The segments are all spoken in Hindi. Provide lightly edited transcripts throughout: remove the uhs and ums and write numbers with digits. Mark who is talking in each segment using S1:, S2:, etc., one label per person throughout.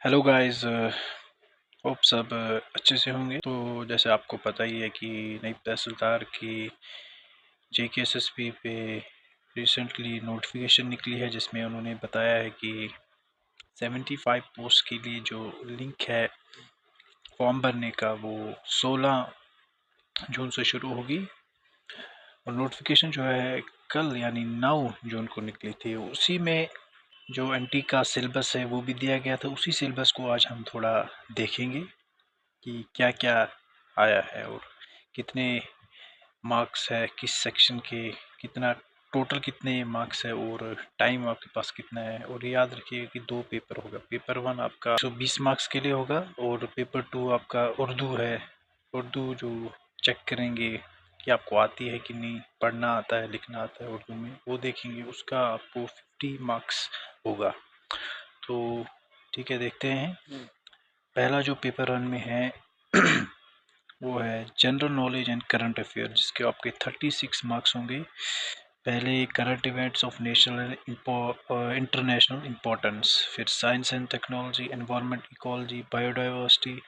S1: Hello guys. होप सब अच्छे से होंगे। तो जैसे आपको पता ही है कि नई तहसीलदार की जेकेएसएसपी पे रिसेंटली नोटिफिकेशन निकली है, जिसमें उन्होंने बताया है कि 75 पोस्ट के लिए जो लिंक है फॉर्म भरने का वो 16 जून से शुरू होगी। और नोटिफिकेशन जो है कल यानी 9 जून को निकली थी। उसी में जो एनटी का सिलेबस है वो भी दिया गया था। उसी सिलेबस को आज हम थोड़ा देखेंगे कि क्या क्या आया है और कितने मार्क्स है, किस सेक्शन के, कितना टोटल कितने मार्क्स है और टाइम आपके पास कितना है। और याद रखिएगा कि दो पेपर होगा। पेपर वन आपका 120 मार्क्स के लिए होगा और पेपर टू आपका उर्दू है। उर्दू जो चेक करेंगे कि आपको आती है कि नहीं, पढ़ना आता है, लिखना आता है उर्दू में, वो देखेंगे। उसका आपको 50 मार्क्स होगा। तो ठीक है, देखते हैं। पहला जो पेपर वन में है वो है general knowledge and current affair, जिसके आपके 36 मार्क्स होंगे। पहले current events of national international importance, फिर science and technology, environment, ecology, biodiversity,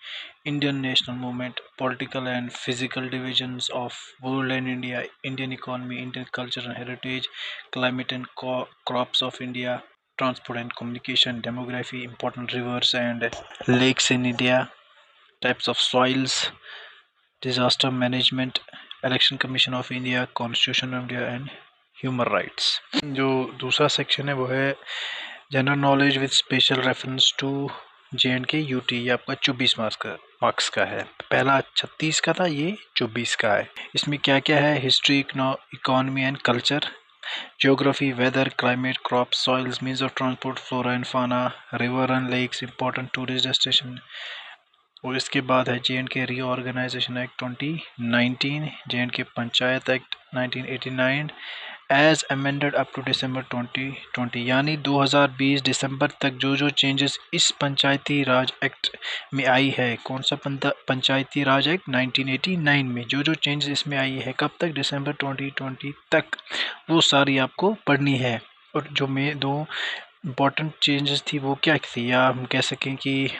S1: Indian national movement, political and physical divisions of world and India, Indian economy, Indian culture and heritage, climate and crops of India, transport and communication, demography, important rivers and lakes in India, types of soils, disaster management, election commission of India, constitution of India and human rights। जो दूसरा सेक्शन है वो है general knowledge with special reference to JNK UT। ये आपका 24 मार्क्स का है। पहला 36 का था, ये 24 का है। इसमें क्या क्या है? History, economy and culture, geography, weather, climate, crops, soils, means of transport, flora and fauna, river and lakes, important tourist destination। और इसके बाद है JNK reorganisation act 2019, JNK panchayat act 1989 as amended up to December 2020, यानी 2020 दिसंबर तक जो जो चेंजेस इस पंचायती राज एक्ट में आई है। कौन सा पंचायती राज एक्ट? 1989 में जो जो चेंजेस इसमें आई है, कब तक? दिसंबर 2020 तक। वो सारी आपको पढ़नी है। और जो में दो इम्पोर्टेंट चेंजेस थी वो क्या थी, या हम कह सकें कि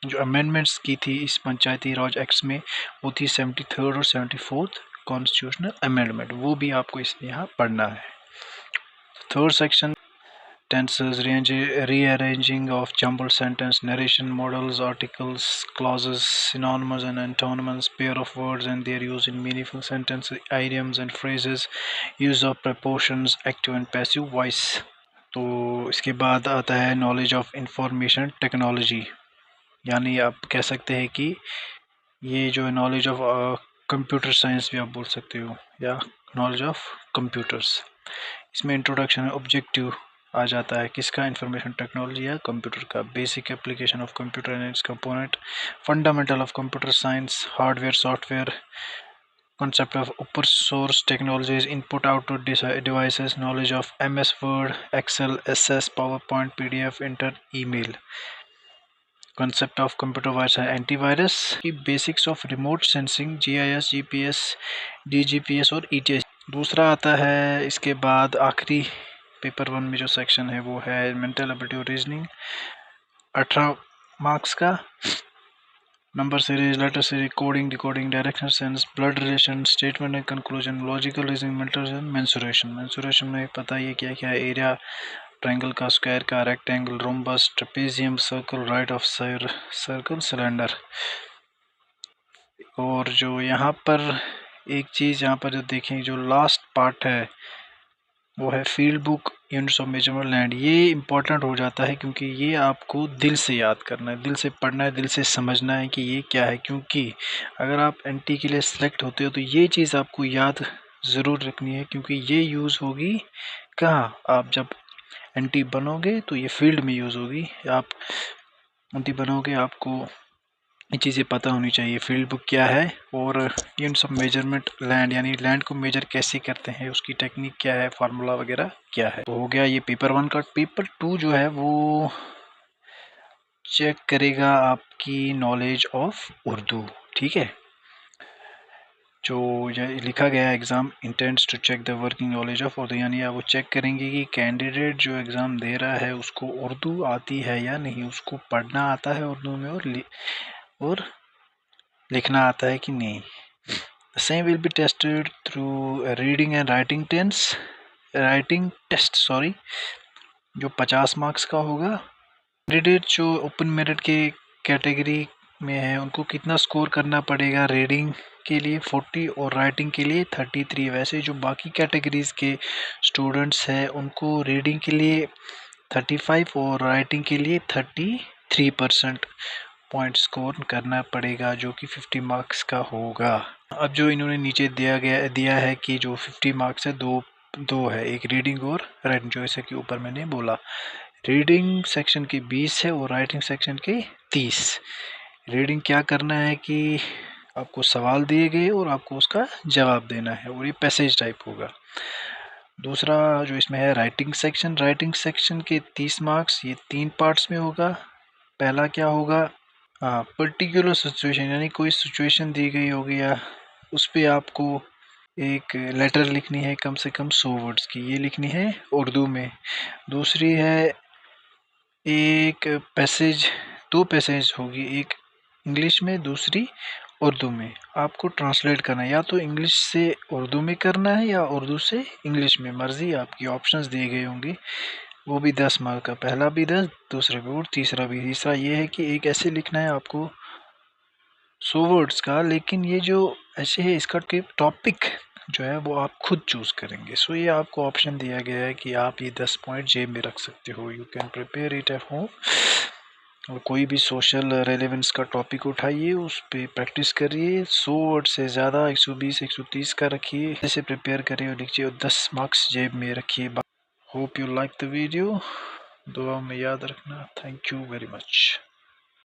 S1: जो अमेंडमेंट्स की थी इस पंचायती राज एक्ट में, वो थी 73rd और 74th कॉन्स्टिट्यूशनल अमेंडमेंट। वो भी आपको इसमें यहाँ पढ़ना है। Third section, tenses, rearranging of jumbled sentence, narration models, articles, clauses, synonyms and antonyms, pair of words and their use in meaningful sentences, idioms and phrases, use of prepositions, active and passive voice। तो इसके बाद आता है नॉलेज ऑफ इंफॉर्मेशन टेक्नोलॉजी, यानी आप कह सकते हैं कि ये जो है नॉलेज ऑफ कंप्यूटर साइंस भी आप बोल सकते हो, या नॉलेज ऑफ कंप्यूटर्स। इसमें इंट्रोडक्शन है, ऑब्जेक्टिव आ जाता है किसका? इंफॉर्मेशन टेक्नोलॉजी या कंप्यूटर का। Basic application of computer and it's component, fundamental of computer science, hardware software, concept of open source technologies, input output devices, knowledge of MS Word, Excel, SS, PowerPoint, PDF, Enter, email, concept of computer virus and antivirus, basics of remote sensing, GIS, GPS, DGPS और ETS। दूसरा आता है इसके बाद आखिरी पेपर वन में जो सेक्शन है वो है मेंटल एबिलिटी और रीजनिंग, 18 मार्क्स का। Number series, letter series, coding, decoding, direction sense, blood relation, statement and conclusion, logical reasoning, mental, mensuration. Mensuration में पता ही है क्या क्या है? एरिया ट्रायंगल का, स्क्वायर का, rectangle, rhombus, trapezium, circle, right of circle, cylinder. और जो यहाँ पर एक चीज़ यहाँ पर जो देखें, जो लास्ट पार्ट है वो है field book, units of measurement, land. ये इंपॉर्टेंट हो जाता है क्योंकि ये आपको दिल से याद करना है, दिल से पढ़ना है, दिल से समझना है कि ये क्या है। क्योंकि अगर आप एनटी के लिए सिलेक्ट होते हो तो ये चीज़ आपको याद ज़रूर रखनी है, क्योंकि ये यूज़ होगी कहाँ? आप जब एनटी बनोगे तो ये फील्ड में यूज़ होगी। आप एनटी बनोगे, आपको ये चीज़ें पता होनी चाहिए, फील्ड बुक क्या है और यूनिट्स ऑफ मेजरमेंट, लैंड, यानी लैंड को मेजर कैसे करते हैं, उसकी टेक्निक क्या है, फार्मूला वगैरह क्या है। तो हो गया ये पेपर वन का। पेपर टू जो है वो चेक करेगा आपकी नॉलेज ऑफ उर्दू। ठीक है, जो ये लिखा गया है exam intends to check the working knowledge of Urdu, यानी वो चेक करेंगे कि कैंडिडेट जो एग्ज़ाम दे रहा है उसको उर्दू आती है या नहीं, उसको पढ़ना आता है उर्दू में और लिखना आता है कि नहीं। The same will be tested through reading and writing test जो 50 मार्क्स का होगा। कैंडिडेट जो ओपन मेरिट के कैटेगरी में है उनको कितना स्कोर करना पड़ेगा, रीडिंग के लिए 40 और राइटिंग के लिए 33। वैसे जो बाकी कैटेगरीज के स्टूडेंट्स हैं उनको रीडिंग के लिए 35 और राइटिंग के लिए 33% पॉइंट स्कोर करना पड़ेगा, जो कि 50 मार्क्स का होगा। अब जो इन्होंने नीचे दिया है कि जो 50 मार्क्स है दो है, एक रीडिंग और राइटिंग, जो जैसे कि ऊपर मैंने बोला। रीडिंग सेक्शन के 20 है और राइटिंग सेक्शन के 30। रीडिंग क्या करना है कि आपको सवाल दिए गए और आपको उसका जवाब देना है और ये पैसेज टाइप होगा। दूसरा जो इसमें है राइटिंग सेक्शन के 30 मार्क्स, ये 3 पार्ट्स में होगा। पहला क्या होगा, पर्टिकुलर सिचुएशन, यानी कोई सिचुएशन दी गई होगी या उस पर आपको एक लेटर लिखनी है कम से कम 100 वर्ड्स की, ये लिखनी है उर्दू में। दूसरी है एक पैसेज, 2 पैसेज होगी, एक इंग्लिश में दूसरी उर्दू में। आपको ट्रांसलेट करना है, या तो इंग्लिश से उर्दू में करना है या उर्दू से इंग्लिश में, मर्जी आपकी। ऑप्शंस दिए गए होंगे, वो भी 10 मार्क का, पहला भी 10, दूसरा भी और तीसरा भी। तीसरा ये है कि एक ऐसे लिखना है आपको 100 वर्ड्स का, लेकिन ये जो ऐसे है इसका टॉपिक जो है वो आप खुद चूज़ करेंगे। सो ये आपको ऑप्शन दिया गया है कि आप ये 10 पॉइंट जेब में रख सकते हो। You can prepare it at home. और कोई भी सोशल रेलेवेंस का टॉपिक उठाइए, उस पर प्रैक्टिस करिए। 100 वर्ड से ज़्यादा 120 130 का रखिए, ऐसे प्रिपेयर करिए और लिखिए और 10 मार्क्स जेब में रखिए। Hope you like the video, दुआ में याद रखना। Thank you very much.